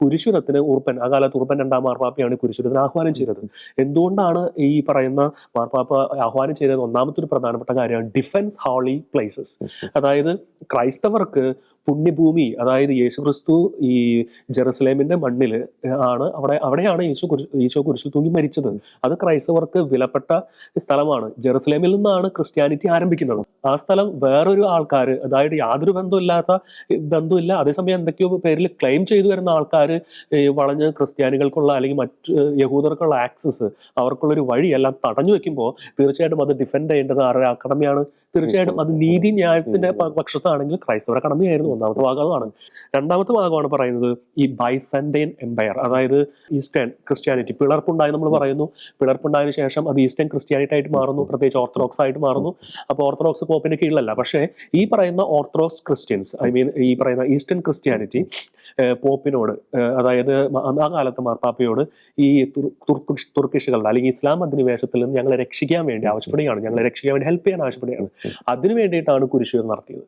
കുരിശുരത്തിന് ഉറുപ്പൻ, ആ കാലത്ത് ഉറുപ്പൻ രണ്ടാം മാർപ്പാപ്പയാണ് കുരിശുരത്തിന് ആഹ്വാനം ചെയ്തത്. എന്തുകൊണ്ടാണ് ഈ പറയുന്ന മാർപ്പാപ്പ ആഹ്വാനം ചെയ്തത്? ഒന്നാമത്തെ ഒരു പ്രധാനപ്പെട്ട കാര്യമാണ് ഡിഫെൻസ് ഹോളി പ്ലേസസ്. അതായത് ക്രൈസ്തവർക്ക് പുണ്യഭൂമി, അതായത് യേശുക്രിസ്തു ഈ ജെറുസലേമിന്റെ മണ്ണിൽ ആണ്, അവിടെയാണ് ഈശോ കുരിശിൽ തൂങ്ങി മരിച്ചത്. അത് ക്രൈസ്തവർക്ക് വിലപ്പെട്ട സ്ഥലമാണ്. ജെറുസലേമിൽ നിന്നാണ് ക്രിസ്ത്യാനിറ്റി ആരംഭിക്കുന്നത്. ആ സ്ഥലം വേറൊരു ആൾക്കാർ, അതായത് യാതൊരു ബന്ധമില്ല, അതേസമയം എന്തൊക്കെയോ പേരിൽ ക്ലെയിം ചെയ്തു വരുന്ന ആൾക്കാർ വളഞ്ഞ് ക്രിസ്ത്യാനികൾക്കുള്ള അല്ലെങ്കിൽ മറ്റ് യഹൂദർക്കുള്ള ആക്സസ്, അവർക്കുള്ളൊരു വഴിയെല്ലാം തടഞ്ഞു വെക്കുമ്പോൾ തീർച്ചയായിട്ടും അത് ഡിഫെൻഡ് ചെയ്യേണ്ടത് ആരുടെ കടമയാണ്? തീർച്ചയായിട്ടും അത് നീതി ന്യായത്തിന്റെ പക്ഷത്താണെങ്കിൽ ക്രൈസ്തവരുടെ കടമയായിരുന്നു. ഒന്നാമത്തെ ഭാഗമാണ്. രണ്ടാമത്തെ ഭാഗമാണ് പറയുന്നത് ഈ ബൈസന്റൈൻ എംപയർ, അതായത് ഈസ്റ്റേൺ ക്രിസ്ത്യാനിറ്റി. പിളർപ്പുണ്ടായി നമ്മൾ പറയുന്നു. പിളർപ്പുണ്ടായതിനു ശേഷം അത് ഈസ്റ്റേൺ ക്രിസ്ത്യാനിറ്റി ആയിട്ട് മാറുന്നു, പ്രത്യേകിച്ച് ഓർത്തഡോക്സ് ആയിട്ട് മാറുന്നു. അപ്പോൾ ഓർത്തഡോക്സ് പോപ്പിന്റെ കീഴിലല്ല, പക്ഷേ ഈ പറയുന്ന ഓർത്തഡോക്സ് ക്രിസ്ത്യൻസ്, ഐ മീൻ ഈ പറയുന്ന ഈസ്റ്റേൺ ക്രിസ്ത്യാനിറ്റി പോപ്പിനോട്, അതായത് ആ കാലത്ത് മാർപ്പാപ്പയോട് ഈ തുർക്കിഷുകളുടെ അല്ലെങ്കിൽ ഇസ്ലാം അധിനിവേശത്തിൽ നിന്ന് ഞങ്ങളെ രക്ഷിക്കാൻ വേണ്ടി ആവശ്യപ്പെടുകയാണ്, ഞങ്ങളെ രക്ഷിക്കാൻ വേണ്ടി ഹെൽപ്പ് ചെയ്യാൻ ആവശ്യപ്പെടുകയാണ്. അതിനു വേണ്ടിയിട്ടാണ് കുരിശുകൾ നടത്തിയത്.